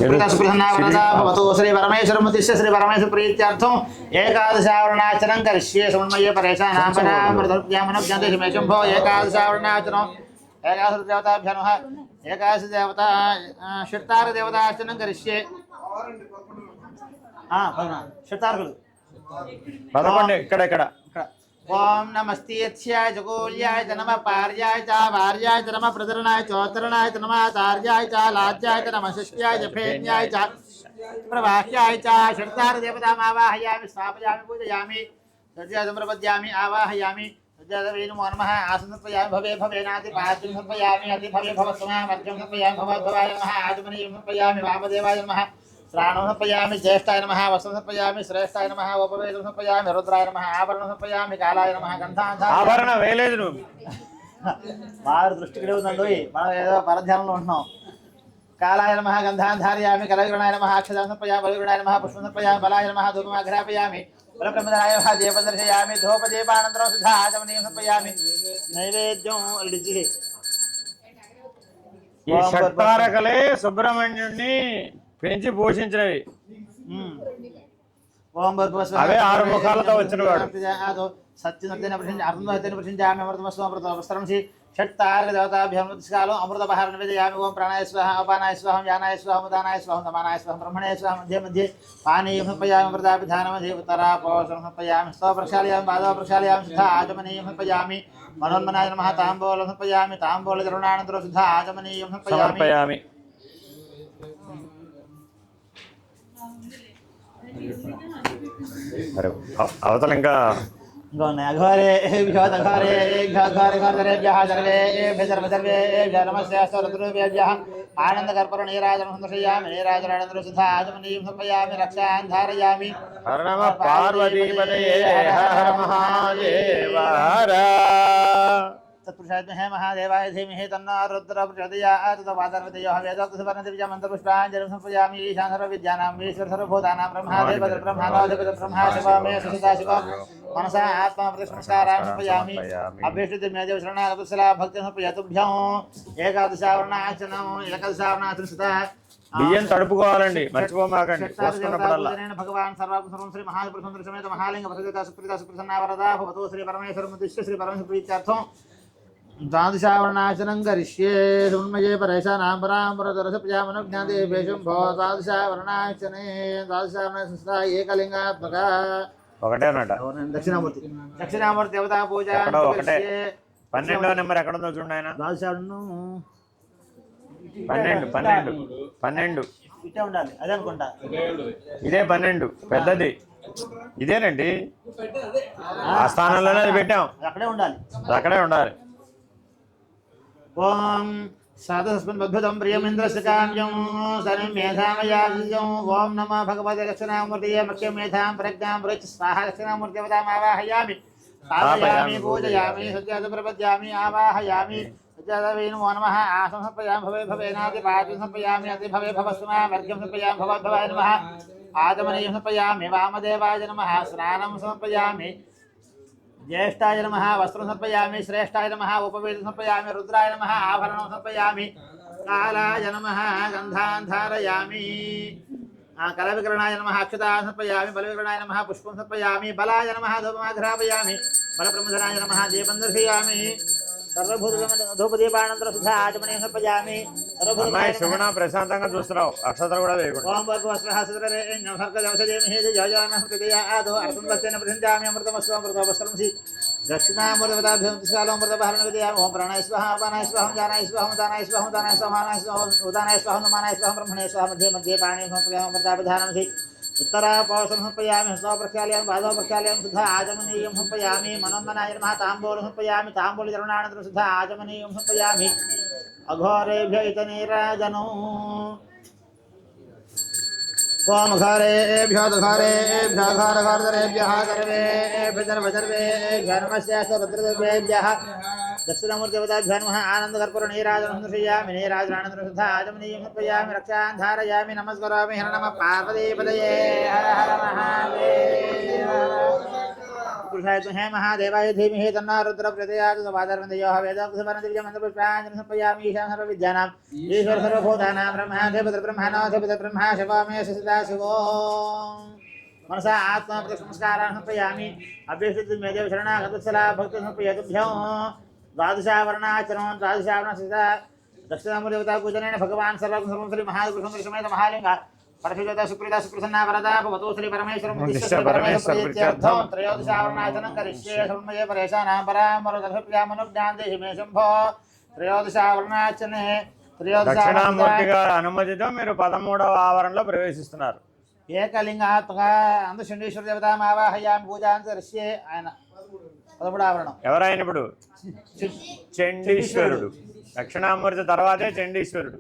श्री परमेश्वर श्री परमेश्वर प्रीत्यर्थम एकादशावरणाचरण करिष्ये समन्वये परेशानां शंभो एकादशावरणाचरण एकादश देवताभ्यो नमः एकादश देवता षट्तार देवतार्चनं करिष्ये षट्तार्कुलु పదకొండు ఇక్కడ ఇక్కడ ओम नमस्ते यत्स्याय जगोल्याय च नमः पार्याय च वार्याय च नमः प्रदरणाय चोत्तरणाय च नमः तार्याय च लाज्याय च नमः शिष्याय च फेन्याय च प्रवाह्याय च षट्तार देवताम् आवाहयामि स्थापयामि पूजयामि सज्जा संप्रपद्यामि आवाहयामि सज्जादेवी नमो नमः आसनर्पयामि भवे भवेनाति पाद्यं समर्पयामि अति भवे भवस्वमः मध्यं समर्पयामि भवद्भवाय नमः आचमनीयं समर्पयामि वामदेवाय नमः श्राणं समर्पयामि ज्येष्ठाय नमः वस्त्रं समर्पयामि श्रेष्ठाय नमः उपवेदं समर्पयामि रुद्राय नमः आभरणं समर्पयामि कालाय नमः गन्धाधार ఆభరణ వేలేదు నువ్వు వారు దృష్టి ఇక్కడ ఉందండి మనం ఏదో పరధ్యానంలో ఉంటున్నాం कालाय नमः गन्धाधारयामि कलविगणाय नमः अक्षतां समर्पयामि बलिगणाय नमः पुष्पं समर्पयामि बलाय नमः धूपमाघ्रापयामि बलप्रमदाय नमः दीपं दर्शयामि धूपदीपानन्तरं सुधा आचमनीयं समर्पयामि नैवेद्यं लिखिः ఈ షట్తారకలే సుబ్రహ్మణ్యుడిని పెంచి పోషించినవి ओम भगवस्व అవే ఆరు ముఖాలతో వచ్చినవాడు सत्यनर्दन प्रसन्न अर्धनर्दन प्रसन्नामि अमृतमस्व अमृतवस्त्रंसि षट्तारक देवताभ्यः अमृतस्कालो अमृतपहारं निवेदयामि ओम प्राणाय स्वाहा अपानाय स्वाहा यानाय स्वाहा उदानाय स्वाहा दमानाय स्वाहा ब्रह्मणे स्वाहा मध्ये मध्ये पानीयं समर्पयामि अमृताभिधानमध्ये उत्तरापोषणं समर्पयामि स्तवप्रक्षालयामि पादप्रक्षालयामि सुधा आचमनीयं समर्पयामि मनोन्मनाय नमः ताम्बूलं समर्पयामि ताम्बूलचूर्णानन्तरं सुधा आचमनीयं समर्पयामि అవతల ఇంకా घरे घरे घरेभ्यः सर्वेभ्यः नमस्ते स्तोत्रद्रव्येभ्यः आनन्दकर्पूर नीराजनं संदर्शयामि नीराजनानन्तरं सुधा आचमनीयं समर्पयामि रक्षां धारयामि హర నమ పార్వతీపతయే హర మహాదేవ హర तत्पुरुषाय महादेवाय धीमहि तन्नो रुद्रः प्रचोदयात् तत्वादर्वतयो वेदोक्तसवर्णदिव्या मन्त्रपुष्पाञ्जलिं समर्पयामि ईशान सर्वविद्यानां ईश्वर सर्वभूतानां ब्रह्मादेव ब्रह्माणोऽधिपति ब्रह्मा शिवो मे सुसुता शिवो मनसा आत्मा प्रतिष्ठारां समर्पयामि अभीष्टदिव्यदेव शरणागतवत्सला भक्तिं समर्पयातुभ्यं एकादशावरणाचनम् एकादशावरणाचनं सुता బియ్యం తడుపుకోవాలండి మర్చిపోమాకండి వస్తున్నప్పుడల్లా भगवान सर्वं श्री महापुरुष समेत महालिंग प्रसिद्ध सुप्रीता सुप्रसन्ना वरदा भवतु श्री परमेश्वर मुद्दिश्य श्री परमेश्वर प्रीत्यर्थं द्वादशावरणाचनं करिष्ये सुन्मये परेशानां पराम्परदरसप्यामनुज्ञादेवेशं भो द्वादशावरणाचने द्वादशावरणाचनस्था एकलिंगात्मक ఒకటే అన్నట दक्षिणामूर्ति दक्षिणामूर्ति देवता पूजा ఒకటే 12వ నెంబర్ ఎక్కడ ఉందో చూడండి ఆయన द्वादशावरणं 12 ఇటే ఉండాలి అదే అనుకుంటా ఇదే 12 పెద్దది ఇదేనండి ఆ స్థానంలోనే అది పెట్టాం అక్కడే ఉండాలి అక్కడే ఉండాలి ఓం సాధస్మన్ అద్భుతం ప్రియమింద్రస్య కామ్యం సర్వం మేధామయాజ్యం ఓం నమః భగవతే దక్షిణామూర్తయే మఖ్యం మేధాం ప్రజ్ఞాం వృచ్ స్వాహా దక్షిణామూర్తి దేవతాం ఆవాహయామి స్థాపయామి పూజయామి సత్యాద ప్రపద్యామి ఆవాహయామి सज्जादेवी नमो नमः आसनं समर्पयामि भवे भवेनाति पाद्यं समर्पयामि अति भवे भवस्वमः वर्ग्यं समर्पयामि भवद्भवाय नमः आचमनीयं समर्पयामि वामदेवाय नमः स्नानं समर्पयामि ज्येष्ठाय नमः वस्त्रं समर्पयामि श्रेष्ठाय नमः उपवेदं समर्पयामि रुद्राय नमः आभरणं समर्पयामि कालाय नमः गन्धान् धारयामि कलविकरणाय नमः अक्षतां समर्पयामि बलविकरणाय नमः पुष्पं समर्पयामि बलाय नमः धूपमाघ्रापयामि बलप्रमदनाय नमः दीपं दर्शयामि धूपदीपानन्तरं सुधा आचमनीयं समर्पयामि శివణ ప్రశాంతంగా చూస్తున్నావు అక్షతలు కూడా వేయకూడదు ओम भगवस्वः सदरेण्यं सर्गदवसदेमहि जयजानः प्रजया आदो अर्धं प्रसिद्धामि अमृतमस्व अमृतवस्त्रंसि दक्षिणामूर्तिपदाभ्यं तिशालोमृतपहारं विदयामि ओम प्राणाय स्वाहा अपानाय स्वाहा जानाय स्वाहा दानाय स्वाहा दानाय स्वाहा उदानाय स्वाहा नमानाय स्वाहा ब्रह्मणे स्वाहा मध्ये मध्ये पाणिं समर्पयामि अमृताभिधानमसि उत्तरापोषणं समर्पयामि हस्तप्रक्षालयामि पादप्रक्षालयामि सुधा आचमनीयं समर्पयामि मनोन्मनाय नमः ताम्बूलं समर्पयामि ताम्बूलचूर्णानन्तरं सुधा आचमनीयं समर्पयामि अघोरेभ्यः इतनीराजनौ ओम घरेभ्यः घरेभ्यः सर्वेभ्यः नमस्ते रुद्रदेवेभ्यः दक्षिणामूर्तिदेवताभ्यो नमः आनन्दकर्पूर नीराजनं संदर्शयामि नीराजनानन्तरं सुधा आचमनीयं समर्पयामि रक्षां धारयामि नमस्करोमि हर नमः पार्वतीपतये हर हर महादेव पुरुषाय हे महादेवाय धीमहि तन्नो रुद्रः प्रचोदयात् वादरवन्दयोः वेदोक्तसमनदिव्यमन्त्रपुष्पाञ्जलिं समर्पयामि ईशान सर्वविद्यानाम् ईश्वर सर्वभूतानां ब्रह्मा शिवो सदा शिवो मनसा आत्मा प्रतिसंस्कारान् समर्पयामि अभ्यसितमेदेव शरणागतवत्सला भक्तसमर्पयतुभ्यो द्वादशावरणाचरणं द्वादशावरणसिद्धा दक्षिणामूर्तिदेवता पूजनेन भगवान् सर्वं श्री महापुरुषं समेत महालिंग परशुदेवता सुप्रीता सुप्रसन्ना वरदा भवतु श्री परमेश्वरं प्रीत्यर्थं त्रयोदशावरणाचरणं करिष्ये सर्वमये परेशानां परामरदर्शप्रियामनुज्ञान देहि मे शम्भो त्रयोदशावरणाचरणे దక్షిణామూర్తి గారి అనుమతితో మీరు 13వ ఆవరణలో ప్రవేశిస్తున్నారు. ఏకలింగాత్మక అందుషండీశ్వర దేవతాం ఆవాహయామి పూజాంతరిష్యే ఆయన 13వ ఆవరణం. ఎవరైనా ఇప్పుడు చండీశ్వరుడు దక్షిణామూర్తి తర్వాతే చండీశ్వరుడు.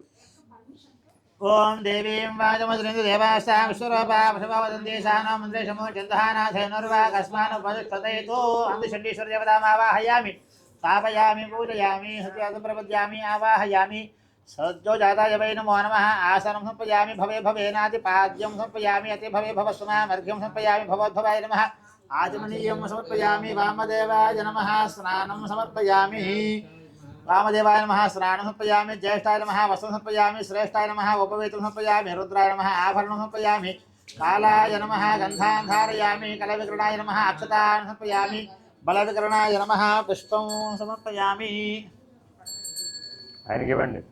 ఓం దేవీం వాజమద్రిందు దేవాస్తాం విశ్వరూపావదంతి శానో మంత్రేశమో చందహానాథైనుర్వాకస్మానుపతిష్ఠతేతో అందుషండీశ్వర దేవతాం ఆవాహయామి స్థాపయామి పూజయామి సత్యాసం ప్రపద్యామి ఆవాహయామి सज्जो जाताय वै नमो नमः आसनं समर्पयामि भवे भवेनातिपाद्यं समर्पयामि अति भवे भवस्मामर्घ्यं समर्पयामि भवद्भवाय नमः आचमनीयं समर्पयामि वामदेवाय नमः स्नानं समर्पयामि वामदेवाय नमः स्नानं समर्पयामि ज्येष्ठाय नमः वस्त्रं समर्पयामि श्रेष्ठाय नमः उपवेतं समर्पयामि रुद्राय नमः आभरणं समर्पयामि कालाय नमः गन्धान् धारयामि कलविकरणाय नमः अक्षतान् समर्पयामि बलविकरणाय नमः पुष्पं समर्पयामि ఆయనకి ఇవ్వండి.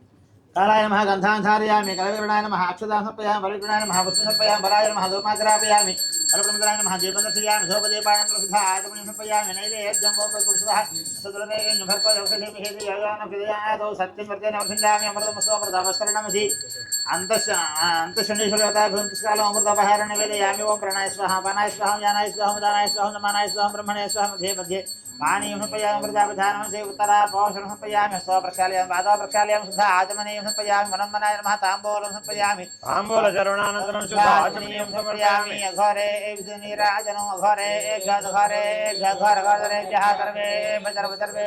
कालाय नमः गन्धान् धारयामि कलविकरणाय नमः अक्षतान् समर्पयामि बलविकरणाय नमः पुष्पं समर्पयामि बलाय नमः धूमाग्रापयामि बलप्रमदाय नमः दीपदर्शयामि धूपदीपानन्दरसुधा आचमनीं समर्पयामि नैवेद्यं गोपपुरुषः सदुरवेगं भर्गोदवसलिमिहेति योगानप्रदयादौ सत्यं वर्तेन अभिन्दामि अमृतमस्वामृतवस्तरणमसि अन्तःशनीश्वरवताभूमिस्कालो अमृतपहारं निवेदयामि ओं प्रणय स्वाहा पानाय स्वाहा ज्ञानाय स्वाहा दानाय स्वाहा नमानाय स्वाहा ब्रह्मणे स्वाहा मध्ये मध्ये पानीं समर्पयामि अमृताभिधानं से उत्तरा पौषणं समर्पयामि हस्तो प्रक्षालयामि पादौ प्रक्षालयामि सुधा आचमनीयं समर्पयामि मनन्मनाय नमः ताम्बूलं समर्पयामि ताम्बूलचरणानन्तरं शुद्ध आचमनीयं समर्पयामि अघोरे विधिनिराजनो अघोरे घरे घरे सर्वे सर्वे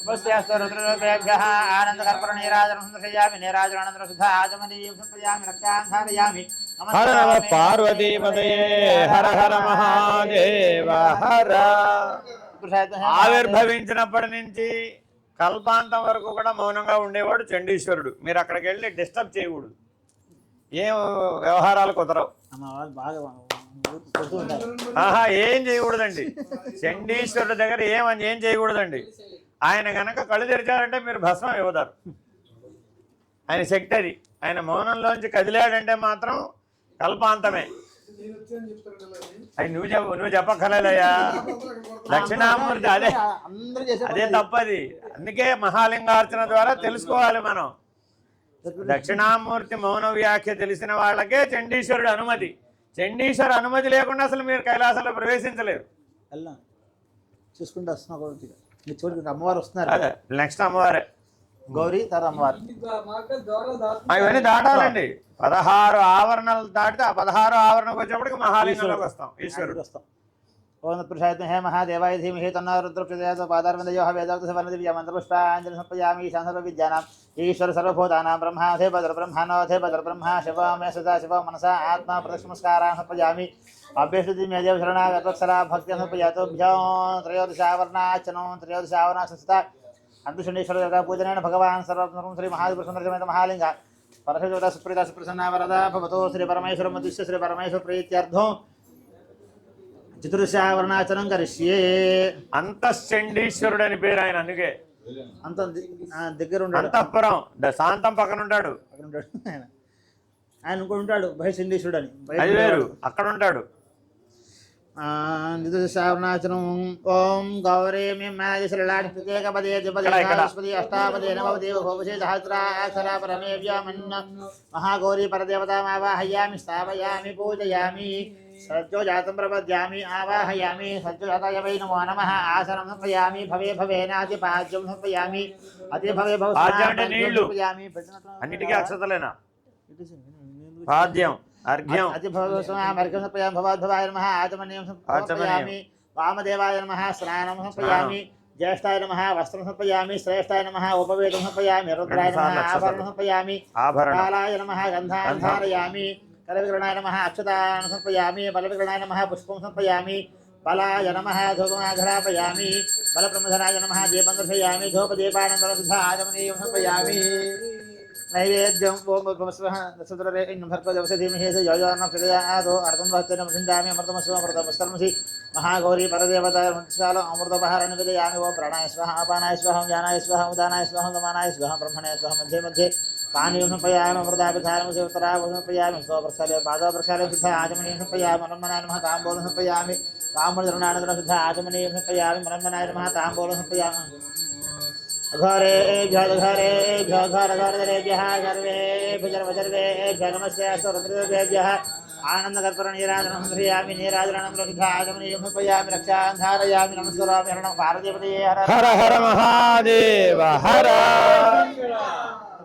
उपस्यास्तु रुद्ररूपेभ्यः आनन्दकर्पूरनीराजनं समर्पयामि नीराजनानन्तरं शुद्ध आचमनीयं समर्पयामि रक्षां धारयामि हर नम पार्वतीपतये हर हर మహాదేవ హర. ఆవిర్భవించినప్పటి నుంచి కల్పాంతం వరకు కూడా మౌనంగా ఉండేవాడు చండీశ్వరుడు. మీరు అక్కడికి వెళ్ళి డిస్టర్బ్ చేయకూడదు, ఏం వ్యవహారాలు కుదరవు. ఆహా, ఏం చేయకూడదండి. చండీశ్వరుడు దగ్గర ఏం చేయకూడదండి. ఆయన గనక కళ్ళు తెరిచారంటే మీరు భస్మం ఇవ్వదారు. ఆయన శక్తి అది. ఆయన మౌనంలోంచి కదిలాడంటే మాత్రం కల్పాంతమే. అది నువ్వు చెప్పక్కర్లేదయ్యా. దక్షిణామూర్తి అదే తప్పది. అందుకే మహాలింగార్చన ద్వారా తెలుసుకోవాలి మనం. దక్షిణామూర్తి మౌన వ్యాఖ్య తెలిసిన వాళ్ళకే చండీశ్వరుడు అనుమతి. చండీశ్వరు అనుమతి లేకుండా అసలు మీరు కైలాసంలో ప్రవేశించలేరు. చూసుకుంటూ వస్తున్నా అమ్మవారు వస్తున్నారు. అదే నెక్స్ట్ అమ్మవారే గౌరీ తర్వాత అమ్మవారు. అవన్నీ దాటాలండి. 16 ఆవరణలు దాటితే ఆ 16 ఆవరణకు వచ్చేప్పటికి మహాలింగంలోకి వస్తాం, ఈశ్వరుడు వస్తాం. ఓం పురుషాయ హే మహాదేవాయ ధీమహి తన్నో రుద్రః ప్రచోదయాత్ పాదారవిందయోః వేదోక్తసవర్ణదివ్యమంత్రపుష్పాంజలిం సమర్పయామి ఈశాన సర్వవిద్యానాం ఈశ్వర సర్వభూతానాం బ్రహ్మాధే బ్రహ్మ శివ మే సదా శివ మనసా ఆత్మా ప్రదక్షిణమస్కారాन् సమర్పయామి అభ్యసిద్ధిమేదేవ శరణాగతవత్సలా భక్త్యా సమర్పయాతుభ్యో త్రయోదశావరణాచనం త్రయోదశావరణాసంస్థిత అంతుషండీశ్వర దేవతా పూజనేన భగవాన్ సర్వం శ్రీ మహాపురుషం మహాలింగ परशुदेवता सुप्रीता सुप्रसन्ना वरदा भवतो श्री परमेश्वर मधुष्य श्री परमेश्वर प्रीत्यर्थं चतुर्दशावरणाचरणं करिष्ये. అంతశ్చండీశ్వరుడు అని పేరు ఆయన. అందుకే అంత దగ్గర ఉంటాడు. అంతఃపురం శాంతం పక్కన ఉంటాడు. ఆయన ఇంకోటి ఉంటాడు బహిషండీశ్వరుడు అని. అది వేరు, అక్కడ ఉంటాడు. శ్రావణాచనం ఓం గౌరీ ప్రత్యేకపదే ద్విపదే అష్టాపదే నవదేవ భోపసే సహస్రాక్షరా పరమేవ్యామన్న మహాగౌరీ పరదేవతామావాహయామి స్థాపయామి పూజయామి సజ్జో జాతం ప్రపద్యామి ఆవాహయామి సజ్జో జాతాయ వై నమో నమః ఆసనం సమర్పయామి భవే భవేనాతిపాద్యం సమర్పయామి అతి భవే భవస్యామి. అన్నిటికీ అక్షతలేనా? పాద్యం अर्घ्यम अतिभवस्वामर्घ्यं समर्पयामि भवद्भवाय नमः आचमनीयं समर्पयामि वामदेवाय नमः स्नानं समर्पयामि ज्येष्ठाय नमः वस्त्रं समर्पयामि श्रेष्ठाय नमः उपवेदं समर्पयामि रुद्राय नमः आभरणं समर्पयामि कालाय नमः गन्धान् धारयामि कलविकरणाय नमः अक्षतान् समर्पयामि बलविकरणाय नमः पुष्पं समर्पयामि बलाय नमः धूपमाघरापयामि बलप्रमथनाय नमः दीपं दर्शयामि धूपदीपानन्तरं सिद्धा आचमनीयं समर्पयामि नैवेद्यं ओं भूर्भुवस्वः नक्षत्ररेखं भर्गोदेवसेधीमहे योजनं प्रदयादो अर्धं वहत्यनं चिन्तामि अमृतमस्व अमृतमस्तर्मसि महागौरी परदेवता मंत्राल अमृतपहार निवेदयामि ओं प्राणाय स्वाहा अपानाय स्वाहा ज्ञानाय स्वाहा उदानाय स्वाहा समानाय स्वाहा ब्रह्मणे स्वाहा मध्ये मध्ये पानीयं समर्पयामि अमृताभिधानं उत्तरावं समर्पयामि स्वप्रसादे पादप्रसादे सिद्ध आचमनीयं समर्पयामि मनन्मनाय नमः ताम्बूलं समर्पयामि ताम्बूलधरणानन्तरं सिद्ध आचमनीयं समर्पयामि मनन्मनाय नमः ताम्बूलं समर्पयामि घरे घर घरेभ्यः सर्वेभ्यः नमस्ते सर्वेभ्यः आनन्दकर्पूर नीराजनं समर्पयामि नीराजनं प्रसिद्ध आचमनीयं समर्पयामि रक्षां धारयामि नमस्कारामि हरणं पार्वतीपतये हर हर महादेव हर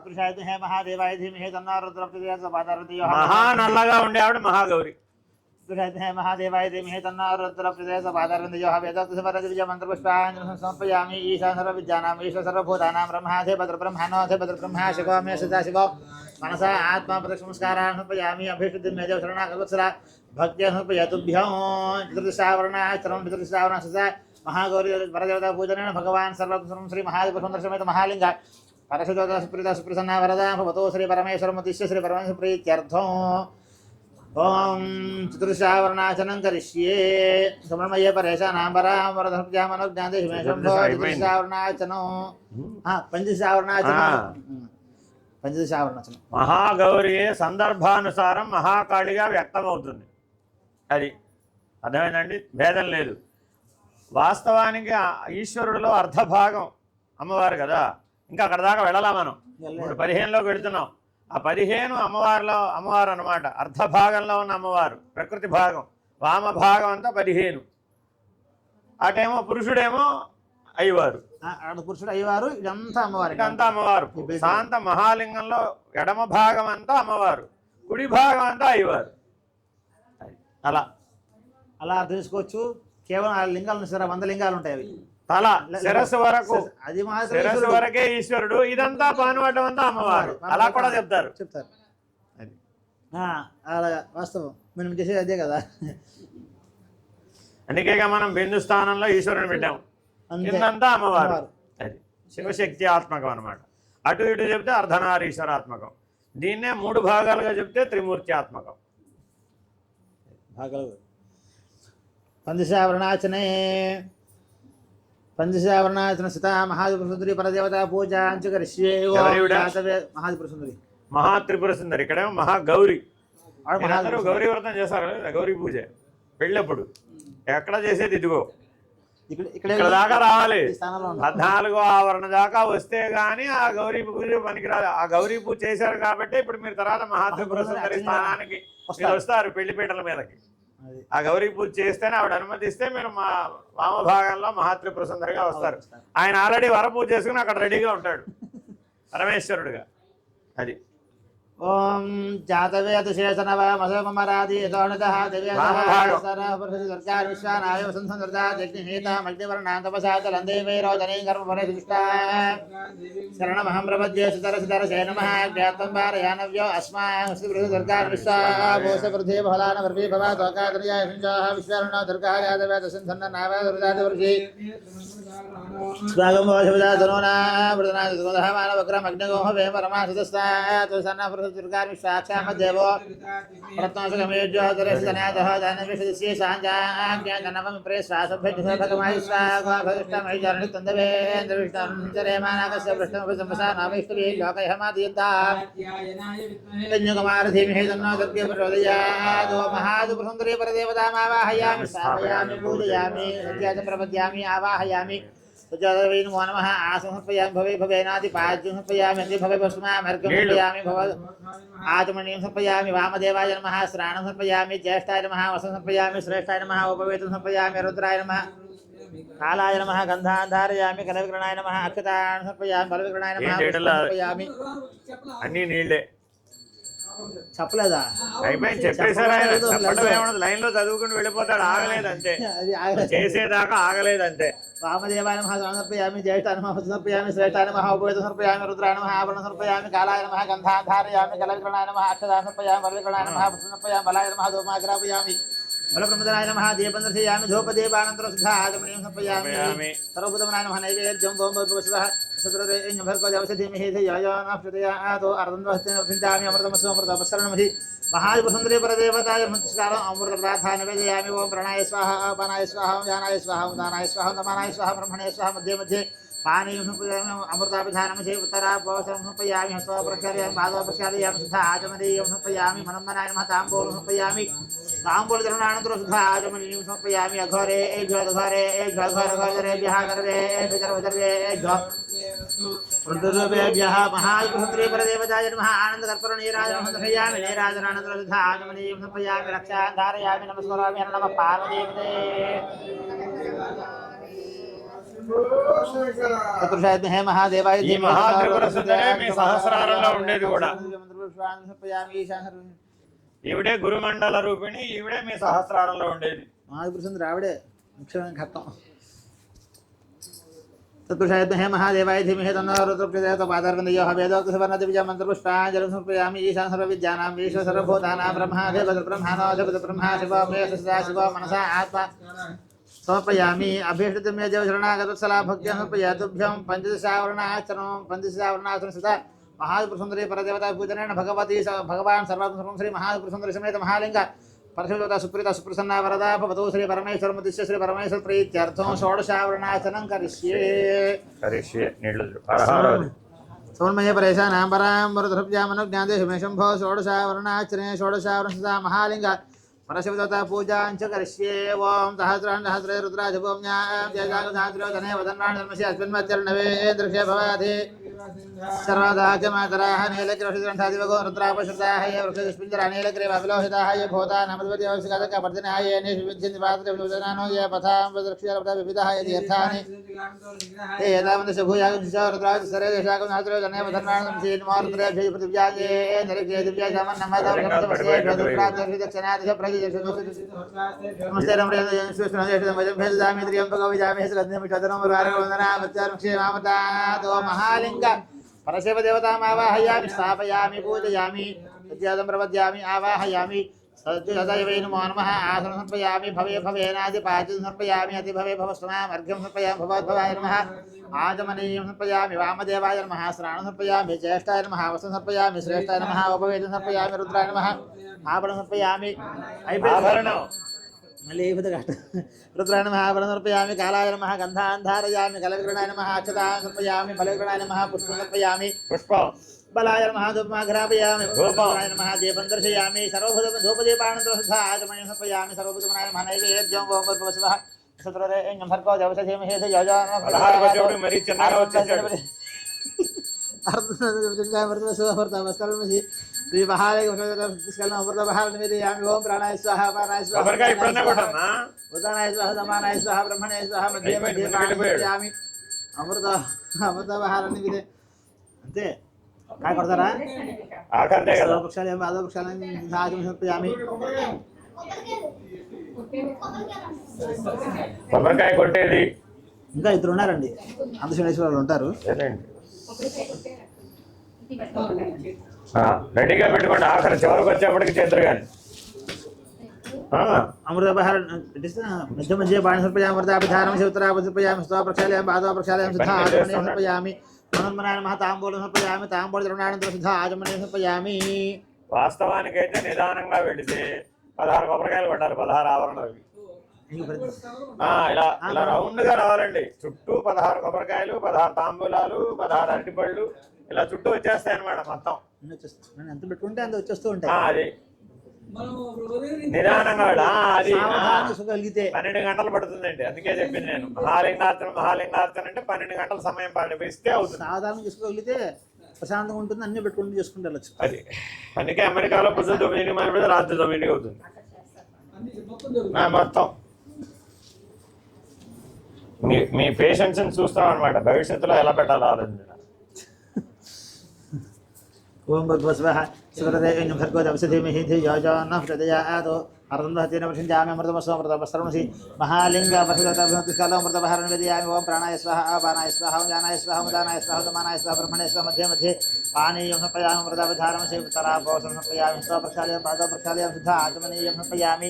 पुरुषाय है महादेवाय धीमहि तन्नो रुद्रः प्रचोदयात् మహానల్లగా ఉండే ఆవిడ మహాగౌరి पुरुषाय है महादेवाय धीमहि तन्नो रुद्रः प्रचोदयात् वेदोक्तसमरदिव्य मंत्रपुष्पाञ्जलिं समर्पयामि ईशा सर्वविद्यानाम् ईश सर्वभूतानां ब्रह्माधे भद्रब्रह्मणोधे भद्रब्रह्मा शिवो मे सदाशिवो मनसा आत्मा प्रदक्षिणस्कारान् समर्पयामि अभीष्टदिं मे देव शरणागतवत्सला भक्त्या समर्पयातुभ्यं चतुर्दशावरणाचरणं चतुर्दशावरण सदा महागौरी वरदेवता पूजनेन भगवान् सर्वं श्री महादेव सुन्दरसमेत महालिंग परशुद्धा सुप्रीता सुप्रसन्ना वरदा भवतो श्री परमेश्वरमुद्दिश्य श्री परमेश्वर प्रीत्यर्थम् ओम चतुर्दशावरणाचनं करिष्ये समन्वये परेशानां वरां वरदर्पयामनोज्ञाते हिमेशं चतुर्दशावरणाचनं పంచదశావరణాచనం మహాగౌరి సందర్భానుసారం మహాకాళిగా వ్యక్తమవుతుంది. అది అర్థమైందండి, భేదం లేదు. వాస్తవానికి ఈశ్వరుడిలో అర్ధభాగం అమ్మవారు కదా, ఇంకా అక్కడ దాకా వెళ్ళాలా మనం. ఇప్పుడు 15లోకి వెళుతున్నాం. ఆ 15 అమ్మవారు అనమాట. అర్ధభాగంలో ఉన్న అమ్మవారు ప్రకృతి భాగం, వామ భాగం అంతా 15. అటేమో పురుషుడేమో అయ్యవారు, పురుషుడు అయ్యవారు, ఇదంతా అమ్మవారు. ఇదంతా అమ్మవారు. శాంత మహాలింగంలో ఎడమ భాగం అంతా అమ్మవారు, కుడి భాగం అంతా అయ్యవారు. అలా అలా తెలుసుకోవచ్చు. కేవలం ఆ లింగాలు 100 లింగాలు ఉంటాయి. అవి తల శిరస్సు వరకు, అది శిరస్సు వరకే ఈశ్వరుడు, ఇదంతా పానువటం అంతా అమ్మవారు. అలా కూడా చెప్తారు. అది అలాగా వాస్తవం. మనం చేసేది అదే కదా. అందుకేగా మనం బిందు స్థానంలో ఈశ్వరుని పెట్టాము, కిందంతా అమ్మవారు. అది శివశక్తి ఆత్మకం అనమాట. అటు ఇటు చెప్తే అర్ధనారీశ్వరాత్మకం. దీన్నే 3 భాగాలుగా చెప్తే త్రిమూర్తి ఆత్మకం. పంచశావరణాచనే పంచశావరణాచన సీతా మహాత్రిపురసుందరి పరదేవతా పూజాంచ కరిష్యే. మహాత్రిపురసుందరి, మహాత్రిపుర సుందరి. ఇక్కడేమో మహాగౌరి. అందరూ గౌరీ వ్రతం చేస్తారు కదా, గౌరీ పూజ పెళ్ళప్పుడు. ఎక్కడ చేసేది ఇదిగో ఇక్కడ దాకా రావాలి. 14వ ఆవరణ దాకా వస్తే గానీ ఆ గౌరీ పూజ పనికిరాదు. ఆ గౌరీ పూజ చేశారు కాబట్టి ఇప్పుడు మీరు తర్వాత మహాత్రిపుర సుందరి స్థానానికి వస్తారు, పెళ్లిపీటల మీదకి. ఆ గౌరీ పూజ చేస్తేనే ఆవిడ అనుమతిస్తే మీరు మా వామభాగంలో మహాత్రిపుర సుందరిగా వస్తారు. ఆయన ఆల్రెడీ వర పూజ చేసుకుని అక్కడ రెడీగా ఉంటాడు పరమేశ్వరుడుగా. అది ఓం జాతవేతశేషనవమసమరాది యతోనతః దివ్యసరః విశ్వానాయ సంసందర్దాగ్నిహేతామగ్నివర్ణాం తపసాచలం దేవైరోదనీం కర్మఫలదృష్టా శరణమహం ప్రపద్యే సుతరసితరసే నమః జ్ఞాతం వారయానవ్యో అస్మాకం శ్రీబృహదుర్గాన్ విశ్వాభూషవృద్ధే బహుళానవర్వీ భవాతోకాదర్యాయ సంజాః విశ్వారుణో దుర్గా జాతవేతసంధన్ననావేదృదాదివర్షి స్వాగం భోజపదాతనోనా వృదనాదిదోదః మానవక్రమగ్నిగోహ వేమరమాసదస్తాత్ సన్న దుర్గాని సాక్షామదేవో ప్రత్నోషకమేజ్యోతిరస్తనాదః దానవిషదస్య సాంజాజ్ఞానవం ప్రేస్వాసభ్యధిసభగమాయిస్వాగోభవిష్టమహిచరణి తందవేంద్ర విష్ణుంచరేమానాగస్య వృష్ణముపసంవసానామేశ్వరీ లోకయమాదీయంతా ధన్యకుమారధీమహి తన్నో దుర్గే ప్రచోదయాత్. మహాదుపురసుందరీ పరదేవతామావాహయామి స్థాపయామి పూజయామి సత్యాచ ప్రపద్యామి ఆవాహయామి. सुजातवे नमो नमः आसमर्पयामि भवे भवेनादि पाद्यं समर्पयामि अन्ते भवे भस्मामर्घ्यं समर्पयामि भव आचमनीयं समर्पयामि वामदेवाय नमः श्राणं समर्पयामि ज्येष्ठाय नमः वसं समर्पयामि श्रेष्ठाय नमः उपवेतं समर्पयामि रुद्राय नमः कालाय नमः गन्धान् धारयामि कलविक्रणाय नमः अक्षतान् समर्पयामि बलविक्रणाय नमः समर्पयामि. అన్నీ నీళ్ళే. చెప్పలేదా? అయిపోయింది, చెప్పేశారు. ఆయన చెప్పడం ఏమన్నది, లైన్ లో చదువుకుని వెళ్ళిపోతాడు. ఆగలేదంతే, చేసేదాకా ఆగలేదంతే. వామదేవాయ నమః సమర్పయామి జ్యేష్ఠాయ నమః సమర్పయామి శ్రేష్ఠాయ నమః ఉపవేతం సమర్పయామి రుద్రాయ నమః ఆభరణం సమర్పయామి కాలాయ నమః గంధాన్ ధారయామి కలవిక్రణాయ నమః అక్షతాన్ సమర్పయామి బలవిక్రణాయ నమః సమర్పయామి బలాయ నమః ధూమాగ్రాపయామి बलप्रमदनाय नमः दीपं दर्शयामि धूपदीपानन्तरं शुद्धा आचमनीयं समर्पयामि सर्वभूतमनाय नमः नैवेद्यं गों भूर्भुवस्वः सत्रदेयं भर्गोजवसधीमहि धियायानाप्रचोदयातो अर्धन्वहस्तेन चिन्तामि अमृतमस्व अमृतपस्सरणमहि महायुपसुन्दरी परदेवताय नमस्कारम् अमृतप्रार्थना निवेदयामि ओं प्राणाय स्वाहा अपानाय स्वाहा ज्ञानाय स्वाहा उदानाय स्वाहा नमानाय स्वाहा ब्रह्मणे स्वाहा मध्ये मध्ये पानीयं समर्पयामि अमृताभिधानं च उत्तरापवसरं समर्पयामि हस्तौ प्रक्षालयामि पादौ प्रक्षालयामि शुद्धा आचमनीयं समर्पयामि मनमनाय नमः ताम्बूलं समर्पयामि ताम्बूलचरणानन्तरं शुद्धा आचमनीयं समर्पयामि अघोरे घरे घरेभ्यः गर्भेभ्यः रुद्ररूपेभ्यः महायुपसुन्दरी परदेवताय नमः आनन्दकर्पूरनीराजनं दर्शयामि नीराजनानन्तरं शुद्धा आचमनीयं समर्पयामि रक्षां धारयामि नमस्करोमि नमः पार्वतीपते చతుర్షాయత్మహే మహాదేవాయ ఈ మహాత్రిపుర సుందరే మీ సహస్రారంలో ఉండేది కూడా ఈవిడే గురుమండల రూపిణి ఈవిడే మీ సహస్రారంలో ఉండేది మహాత్రిపుర సుందరి ఆవిడే ముఖ్యమైన ఘట్టం చతుర్షాయత్మహే మహాదేవాయ ధీమహి తన్నో రుద్రప్రచోదయాత్ పాదార్విందయో వేదోక్త సువర్ణ దివ్య మంత్రపుష్పాంజలిం సమర్పయామి ఈశాన్ సర్వవిద్యానాం ఈశ్వర సర్వభూతానాం బ్రహ్మా శివో మే సదాశివో మనసా ఆత్మ समर्पयामि अभीष्टं मे देव शरणागतवत्सला भक्त्या समर्पयामि तुभ्यं पंचदशावरणाचरणं सदा महापुरुषसुन्दरी परदेवता पूजनेन भगवान् सर्वात्मसर्वं श्री महापुरुषसुन्दरी समेत महालिंग परशुदेवता सुप्रीता सुप्रसन्ना वरदा भवतु श्री परमेश्वर मुद्दिश्य श्री परमेश्वर प्रीत्यर्थं षोडशावरणाचरणं करिष्ये सौन्मये परेशानां पराम्बरद्रव्यामनुज्ञादेशमेशम्भो षोडशावरणाचरणे षोडशावरण सदा महालिंग परशिवदेवता पूजाञ्च करिष्ये ओं सहस्रे रुद्राजभूम्यां जयजागधात्रोदने वदन्नाणधर्मस्य अस्मिन्मत्यर्णवेन्द्रक्षे भवाधि सर्वदाख्यमातराः नीलग्रहसिद्रन्थादिवगो रुद्रापश्रुताः ये वृक्षस्पिञ्जरा नीलग्रीवाविलोहिताः ये भूता नमद्वति अवश्यकादकपर्दिनः ये निविध्यन्तिपात्रविलोचनानो ये पथां वदृक्ष्यविधाः ये तीर्थानि ये एतावन्तस्य भूयागुंश्च रुद्राजसरे देशागुधात्रोदने वदन्नाणधर्मस्य नमो रुद्रेभ्यः पृथिव्यां ये निरक्षे दिव्या समन्नमदक्षिणादिश नमस्ते महालिंग परशिव देवतामावाहयामि स्थापयामि पूजयामि सज्जातं प्रपद्यामि आवाहयामि सज्जदय नमो नमः आसनं समर्पयामि भवे भवेनादिपाचं समर्पयामि अतिभवे भवस्वमाम् अर्घ्यं समर्पयामि भगवद्भवाय नमः आचमनीयं समर्पयामि वामदेवाय नमः स्नानं समर्पयामि ज्येष्ठाय नमः वस्त्रं समर्पयामि श्रेष्ठाय नमः उपवेदं समर्पयामि रुद्राय नमः आभरणं समर्पयामि आभरणं रुद्राय नमः आभरणं समर्पयामि कालाय नमः गन्धान् धारयामि कलविग्रहाय नमः अक्षतान् समर्पयामि फलविग्रहाय नमः पुष्पं समर्पयामि बलाय नमः धूपं घ्रापयामि रुद्राय नमः दीपं दर्शयामि धूपदीपानन्तरं शुद्धा आचमनीयं समर्पयामि सर्वभूतमनाय नमः नैवेद्यं गों भूर्भुवस्वः सत्रदेयं भर्गोजवसधीमहि श्री महालिंग ओम प्राणाय स्वाहा अपानाय स्वाहा उदानाय स्वाहा समानाय स्वाहा ब्रह्मणे स्वाहा मध्ये मध्ये पाणयामि अमृतबहारनि विदे अंते काय करतारा आखंडे सर्वपक्षालयं पादपक्षालयं साहाय्यं समर्पयामि కొబ్బరికాయ కొట్టేది ఇంకా ఇద్దరు ఉన్నారండి అందశనేశ్వరులు ఉంటారు రెడీగా పెట్టుకోండి ఆఖరి చివరికి వచ్చేప్పటికి చేద్దరు కానీ अमृतबहार मध्य मध्य पाणी समर्पयामि उत्तरापि समर्पयामि स्तव प्रक्षालयामि पादौ प्रक्षालयामि शुद्धा आचमनीयं समर्पयामि मनोन्मनाय नमः ताम्बूलं समर्पयामि ताम्बूलचरणानन्तरं शुद्धा आचमनीयं समर्पयामि వాస్తవానికైతే నిదానంగా వెళితే 16 కొబ్బరికాయలు కొట్టాలి 16 ఆవరణలు ఇలా ఇలా రౌండ్ గా రావాలండి చుట్టూ 16 కొబ్బరికాయలు 16 తాంబూలాలు 16 అరటిపళ్ళు ఇలా చుట్టూ వచ్చేస్తాయి అన్నమాట మొత్తం ఎంత పెట్టుకుంటే అంత వచ్చేస్తూ ఉంటాయి అది నిదానంగా అది 12 గంటలు పడుతుందండి అందుకే చెప్పింది నేను మహాలింగార్చన అంటే 12 గంటల సమయం పాటిస్తే అవుతుంది సాధారణ చేసుకోగలిగితే ప్రశాంతంగా ఉంటుంది అన్ని పెట్టుకుంటూ చేసుకుంటూ వెళ్ళచ్చు అది అందుకే అమెరికాలో పొద్దున 9 మొదలు రాత్రి 9 అవుతుంది మొత్తం మీ పేషెంట్స్ చూస్తాం అనమాట భవిష్యత్తులో ఎలా పెట్టాలో ఆలోచన ओम भगवस्वः सुरदेयं भर्गोजवसधीमहि धियो यो नः प्रचोदयात् अर्धन्वहस्तेन प्रसञ्जामि अमृतमस्वमृतपस्सर्वमसि महालिंग परशुदेवताभ्यन्तकालोमृतबहारं निवेदयामि ओम प्राणाय स्वाहा अपानाय स्वाहा ज्ञानाय स्वाहा उदानाय स्वाहा समानाय स्वाहा ब्रह्मणे स्वाहा मध्ये मध्ये पानीयं समर्पयामि अमृताभिधारं उत्तरापवसरं समर्पयामि स्तव प्रक्षालयामि पादौ प्रक्षालयामि शुद्धा आचमनीयं समर्पयामि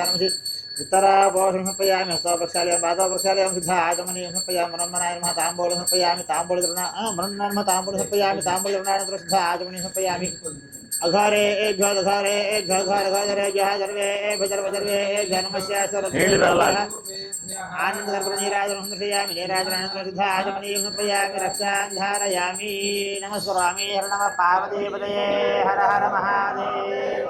ईशानमसि उत्तरा पोषणं समर्पयामि हस्तो प्रक्षालयामि पादौ प्रक्षालयामि सिद्धा आचमनीयं समर्पयामि मनोन्मनाय नमः ताम्बूलं समर्पयामि मनोन्मनाय नमः ताम्बूलं समर्पयामि ताम्बूलग्रहणानन्तरं सिद्धा आचमनीयं समर्पयामि अघारे घरे घरे सर्वे भजर्वे नमस्य आनन्दकर्पूर नीराजनं समर्पयामि नीराजनानन्तरं सिद्धा आचमनीयं समर्पयामि रक्षान् धारयामि नमस्करोमि हर नमः पार्वतीपतये हर हर महादेव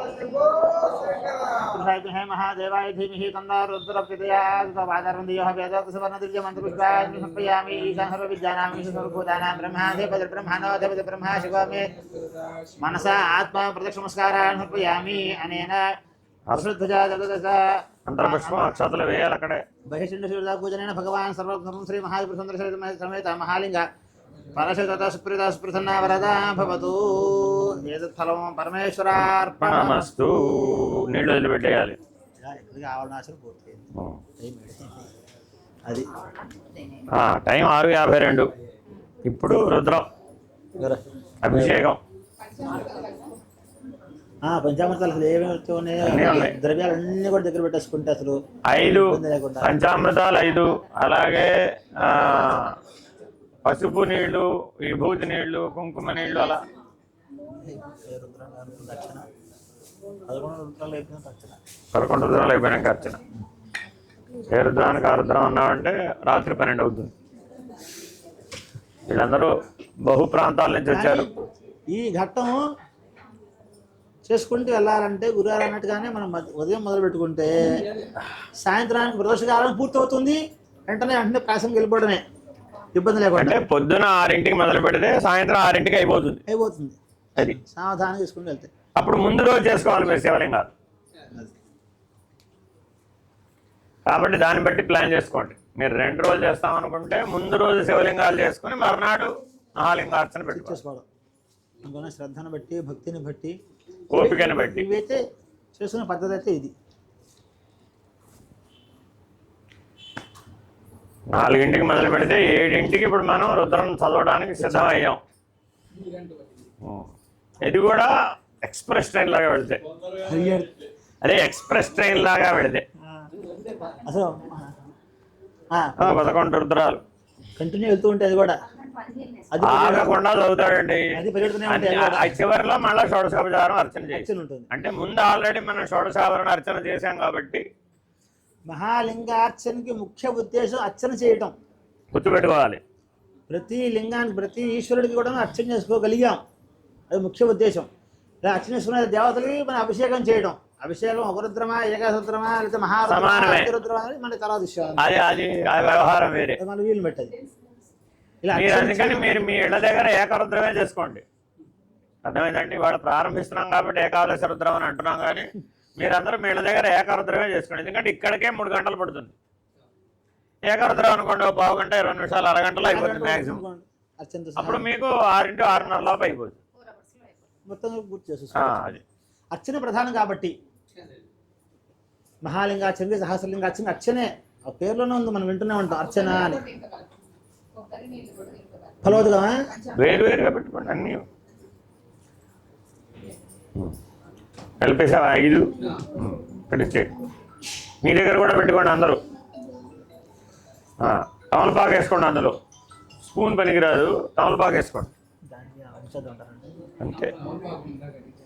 है महादेवाय धीमहि तन्नो रुद्रप्रचोदयात् वादरवन्दीयः वेदोक्तसवर्णदिव्यमन्त्रपुष्पाणि समर्पयामि ईशान सर्वविद्यानां सर्वभूतानां ब्रह्मा शिवो मे मनसा आत्मा प्रदक्षिणमस्कारान् समर्पयामि अनेन अंतर्पुष्पं अक्षतలు వేయాలి అక్కడే बहिष्ठिण्डशिवदा पूजनेन भगवान् सर्वं श्री महापुरुषोत्तम समेत महालिंग परशुतता सुप्रीता सुप्रसन्ना वरदा भवतु एतत्फलं परमेश्वरार्पणमस्तु నీళ్ళు వదిలిపెట్టేయాలి ఎక్కడికి ఆవరణాశలు పూర్తయింది అది టైం 6:52 ఇప్పుడు రుద్రం అభిషేకం పంచామృతాలు అసలు ఏమేమి ద్రవ్యాలన్నీ కూడా దగ్గర పెట్టేసుకుంటే అసలు 5 పంచామృతాలు 5 అలాగే పసుపు నీళ్లు విభూతి నీళ్లు కుంకుమ నీళ్లు అలా 11 రుద్రాలు అయిపోయినాక అర్చన ఏ రుద్రానికి ఆ రుద్రం అన్నామంటే రాత్రి 12 అవుతుంది. వీళ్ళందరూ బహు ప్రాంతాల నుంచి వచ్చారు. ఈ ఘట్టం చేసుకుంటూ వెళ్ళాలంటే గురువారం అన్నట్టుగానే మనం ఉదయం మొదలు పెట్టుకుంటే సాయంత్రానికి ప్రదోషకాలం పూర్తవుతుంది. వెంటనే ప్రాసంకి వెళ్ళిపోవడమే, ఇబ్బంది లేకుండా. అంటే పొద్దున 6ంటికి మొదలు పెడితే సాయంత్రం 6ంటికి అయిపోతుంది. అది సావధానం చేసుకుంటూ వెళ్తే అప్పుడు ముందు రోజు చేసుకోవాలి మీరు శివలింగాలు. కాబట్టి దాన్ని బట్టి ప్లాన్ చేసుకోండి. మీరు 2 రోజులు చేస్తామనుకుంటే ముందు రోజు శివలింగాలు చేసుకుని మర్నాడు మహాలింగార్చన పెట్టుకోవాలి. ఇంకొన్న శ్రద్ధను బట్టి, భక్తిని బట్టి, ఓపికని బట్టి ఇవైతే చేసుకునే పద్ధతి అయితే ఇది. 4ంటికి మొదలు పెడితే 7ంటికి ఇప్పుడు మనం రుద్రం చదవడానికి సిద్ధమయ్యాం. ఇది కూడా ఎక్స్ప్రెస్ ట్రైన్ లాగా వెళితే, అదే ఎక్స్ప్రెస్ ట్రైన్ లాగా వెళితే అసలు 11 రుద్రాలు కంటిన్యూ వెళ్తూ ఉంటే అది కూడా ఆగకుండా చదువుతాడండి. అది పరిగెడుతూనే ఉంటాయి. చివరిలో మళ్ళీ షోడశోపచారం అర్చన చేసి ఉంటుంది. అంటే ముందు ఆల్రెడీ మనం షోడశావరణ అర్చన చేశాం కాబట్టి మహాలింగార్చనకి ముఖ్య ఉద్దేశం అర్చన చేయటం. గుర్తుపెట్టుకోవాలి. ప్రతి లింగానికి ప్రతి ఈశ్వరుడికి కూడా అర్చన చేసుకోగలిగాం, అది ముఖ్య ఉద్దేశం. ఇలా అర్చన చేసుకునే దేవతలకి మన అభిషేకం చేయడం. అభిషేకం ఒక రుద్రమా, ఏకాశరుద్రమా, లేకపోతే మహారుద్రమా, అని మన తర్వాత విషయం. అది వ్యవహారం వేరే, మన వీలు పెట్టదు. ఇలా అందుకని మీరు మీ ఇళ్ల దగ్గర ఏకరుద్రమే చేసుకోండి. అర్థమైందండి? వాడు ప్రారంభిస్తున్నాం కాబట్టి ఏకాదశ రుద్రం అని అంటున్నాం, కానీ మీరందరూ మీ ఇళ్ల దగ్గర ఏకరుద్రమే చేసుకోండి. ఎందుకంటే ఇక్కడికే 3 గంటలు పడుతుంది. ఏకరుద్రం అనుకోండి, 1/2 గంట, 20 నిమిషాలు, అరగంటలో అయిపోతుంది మ్యాక్సిమం. అప్పుడు మీకు 6 to 6:30 లోపు అయిపోతుంది. మొత్తం పూర్తి చేసేసుకోవాలి. అర్చన ప్రధానం కాబట్టి మహాలింగార్చనకి సహస్రలింగార్చన అర్చనే ఆ పేర్లోనే ఉంది, మనం వింటూనే ఉంటాం అర్చన అని. ఫలవదుగా వేరువేరుగా పెట్టుకోండి అన్నీ. కలిపేసావా 5 పెట్టించే. మీ దగ్గర కూడా పెట్టుకోండి అందరూ. తమలపాకు వేసుకోండి, అందులో స్పూన్ పనికిరాదు, తమలపాకు వేసుకోండి అంతే.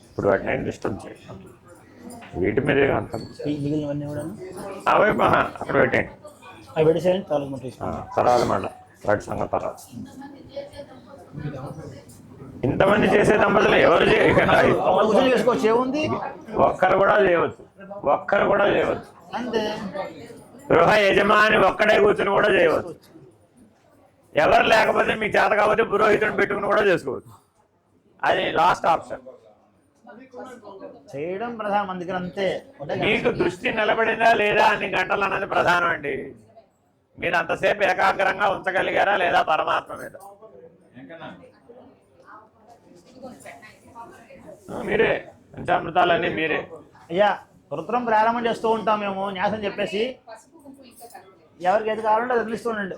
ఇప్పుడు వాటిని డిస్టర్బ్ చేయండి, వీటి మీదే అంత అవే అక్కడ పెట్టండి. అవి పెట్టేసేయండి తర్వాత మళ్ళీ వాటి సంగతి తర్వాత. ఇంతమంది చేసే దంపతులు ఎవరు చేసుకోవచ్చు, ఏముంది? ఒక్కరు కూడా చేయవచ్చు, ఒక్కరు కూడా చేయవచ్చు. అంతే. గృహ యజమాని ఒక్కడే కూర్చుని కూడా చేయవచ్చు. ఎవరు లేకపోతే మీకు చేత కాకపోతే పురోహితుడిని పెట్టుకుని కూడా చేసుకోవచ్చు. అది లాస్ట్ ఆప్షన్. చేయడం ప్రధానం, అందుకని అంతే. మీకు దృష్టి నిలబడిందా లేదా అన్ని గంటలు అన్నది ప్రధానం అండి. మీరు అంతసేపు ఏకాగ్రంగా ఉంచగలిగారా లేదా పరమాత్మ మీద? మీరే పంచామృతాలన్నీ మీరే. అయ్యా రుద్రం ప్రారంభం చేస్తూ ఉంటాం మేము, న్యాసం చెప్పేసి ఎవరికి ఏది కావాలంటే అది అందిస్తుండండి.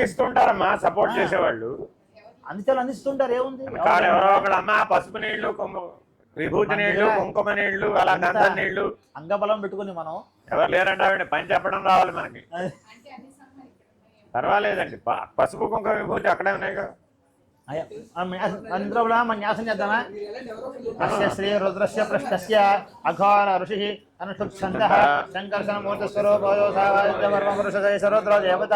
ఇస్తుంటారమ్మా సపోర్ట్ చేసేవాళ్ళు, అందించాలి, అందిస్తుంటారు. ఏముంది? ఎవరో ఒకళ్ళు అమ్మా పసుపు నీళ్లు, విభూతి నీళ్లు, కుంకుమ నీళ్లు, అలా గంధం నీళ్లు, అంగబలం పెట్టుకుని మనం ఎవరు లేరంటే పని చెప్పడం రావాలి మనకి. పర్వాలేదండి, పసుపు కుంకుమ విభూతి అక్కడే ఉన్నాయి కదా. అందులో మన న్యాసం చేద్దామా? అస్య శ్రీ రుద్రస్య పృష్ఠస్య అఘోర ఋషి అనుష్ఠుప్ఛందః శంకర్షణమూర్తి స్వరూపో సావాద్యవర్మపురుషదయ సరుద్ర దేవత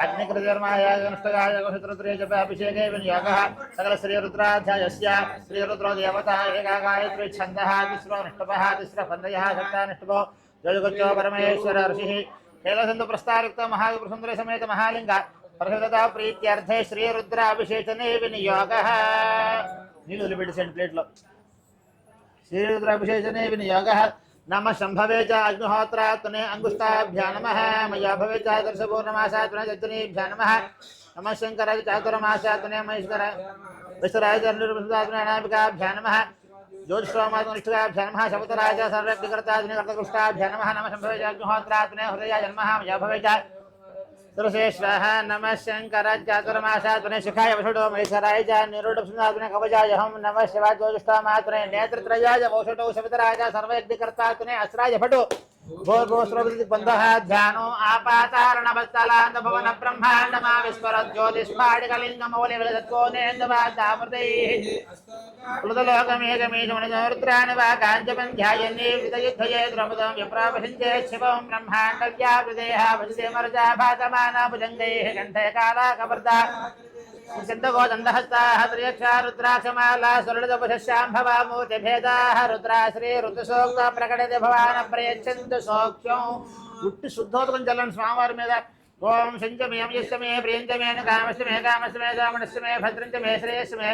అగ్నికృతిర్మాయాగనుష్ఠగాయ ఘోషత్రుత్రే జప అభిషేకే వినియోగः సకల శ్రీ రుద్రాధ్యాయస్య శ్రీ రుద్రో దేవత ఏకా గాయత్రీ ఛందః తిస్రో నిష్ఠపః తిస్ర పందయః సప్తానిష్ఠపో జయగుచ్చో పరమేశ్వర ఋషి కైలాసందు ప్రస్తారిక్త మహావిపుసుందర సమేత మహాలింగ ప్రసదత ప్రీత్యర్థే శ్రీ రుద్రాభిషేచనే వినియోగः. నీళ్ళు వదిలిపెట్టేసండి ప్లేట్లో. శ్రీ రుద్రాభిషేచనే వినియోగः. నమ శంభవే చ అగ్నిహోత్రాత్మనే అంగుష్టాభ్యా నమః మయా భవే చ దర్శపూర్ణమాసాత్మనే చతుర్నిభ్యా నమః నమ శంకరాయ చాతుర్మాసాత్మనే మహేశ్వర విశ్వరాయ చంద్రప్రసాత్మనే అనామికాభ్యా నమః జ్యోతిష్ఠోమాత్మనిష్ఠాభ్యా నమః శపతరాయ చ సర్వజ్ఞకర్తాగ్నికర్తకృష్టాభ్యా నమః నమ శంభవే చ అగ్నిహోత్రాత్మనే హృదయాయ నమః మయా భవే చ తులసేశ్వరः నమ శంకర చాతుర్మాసాత్మనే సుఖాయ వషటో మహేశ్వరాయ చ నిరుఢసునాత్మనే కవచాయ హం నమ శివాయ జ్యోతిష్ఠామాత్మనే నేత్రత్రయాయ వషటో శపతరాయ చ సర్వయజ్ఞకర్తాత్మనే అస్రాయ భటో భోర్భోస్రవృతి బంధః ధ్యానో ఆపాతారణవత్సలాంత భవన బ్రహ్మాండమా విస్మర జ్యోతిష్పాడికలింగమౌలి విలసత్కోనేందవాదామృతైః పులతలోకమేకమీశమణిరుద్రాని వా కాంచపంధ్యాయన్నీ విదయుద్ధయే ద్రముదం విప్రాపహించే శివం బ్రహ్మాండవ్యావృదేహ భజతే మరజా భాతమానా భుజంగైః కంఠే కాలాకవర్దా सिद्धगोदण्डहस्ताः त्र्यक्षा रुद्राक्षमाला सुरलितपुषशाम्भवा मूर्तिभेदाः रुद्रा श्री ऋतुसोक्त प्रकटिते भवान् प्रयच्छन्तु सौख्यं उट्टि शुद्धोदकं चलन् स्वामिवारि మీద ఓం సంచమే యస్తమే ప్రియంచమే కామస్తమే కామస్తమే కామణస్తమే భద్రంచమే శ్రేయస్మే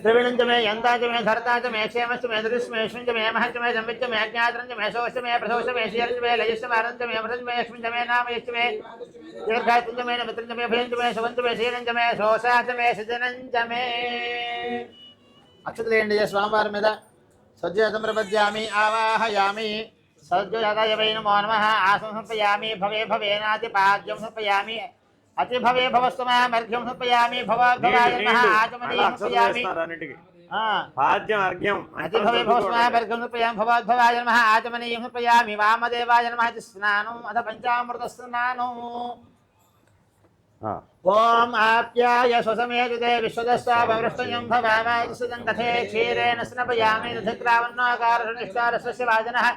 ద్రవిణంచమే యంతాచమే ధర్తాచమే క్షేమస్తమే దృశ్మే శ్వంచమే మహంచమే సంవిచ్చమే అజ్ఞాత్రంచమే సోష్టమే ప్రసోష్టమే శీలంచమే లయస్తమే అనంతమే అమృతంచమే యక్ష్మించమే నామయష్టమే దీర్ఘాత్మంచమే మిత్రంచమే భయంచమే శవంచమే శీలంచమే శోషాచమే సజనంచమే. అక్షతలేండి స్వామివారి మీద సజ్జేతం ప్రపద్యామి ఆవాహయామి सद्योजाताय वै नमो नमः आसनं समर्पयामि भवे भवेनातिपाद्यं समर्पयामि अति भवे भवस्तुमामर्घ्यं समर्पयामि भवाय नमः आचमनीयं समर्पयामि पाद्यम अर्घ्यम अति भवे भवस्तुमामर्घ्यं समर्पयामि भवाय नमः आचमनीयं समर्पयामि वामदेवाय नमः इति स्नानम् अथ पञ्चामृतस्नानम् ओम आप्याय स्वसमेतुते विश्वदस्ता भवृष्टयं भवामादिसदं कथे क्षीरेण स्नपयामि दधिक्रावन्नोकारनिष्ठारस्य वाजनः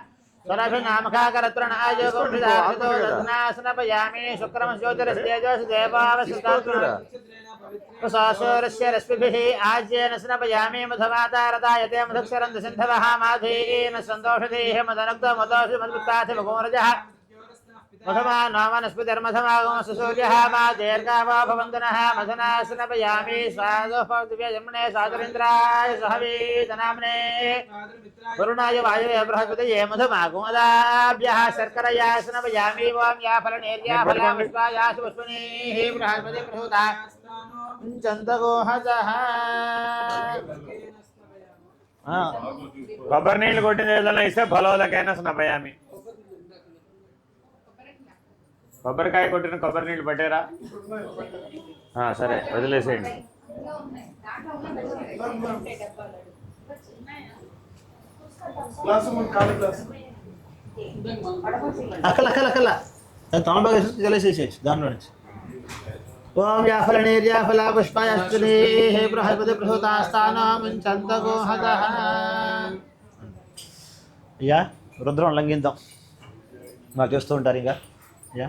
स्वरभिनामकाकरत्रणायोगोषिदार्थितो दध्नास्नपयामि शुक्रमस्योतिरस्तेजोषि देवावसुतासुरस्य रश्मिभिः आज्येन स्नपयामि मधुमातारतायते मधुक्षरन्ति सिन्धवः माधेयेन सन्तोषधेः मदनक्तमतोषि मद्भुक्ताथिमगोरजः मधुमा नामनस्पतिर्मधुमागो सूर्यः मा दीर्घावा भवन्तनः मधुना स्नपयामि स्वादोपदिव्यजन्मने सादुरिन्द्राय सहवीतनाम्ने वरुणाय वायुवे बृहस्पतये मधुमागोदाभ्यः शर्करया स्नपयामि वां या फलनेर्या फला पुष्पाया पुष्पनीः बृहस्पति प्रसूता चन्दगोहजः కొబ్బరి నీళ్ళు కొట్టిన ఏదైనా ఇస్తే ఫలవలకైనా స్నపయామి కొబ్బరికాయ కొట్టిన కొబ్బరి నీళ్ళు పట్టారా సరే వదిలేసేయండి అక్కల తమలపాకు కలిసేసేసి దానిలో నుంచి ఓం యాఫలనేర్యాఫలా పుష్పాయస్తునే హే బృహస్పతి ప్రసూతాస్థానముంచంతగోహదః అయ్యా రుద్రం లంఘిద్దాం మాకు చేస్తూ ఉంటారు ఇంకా యా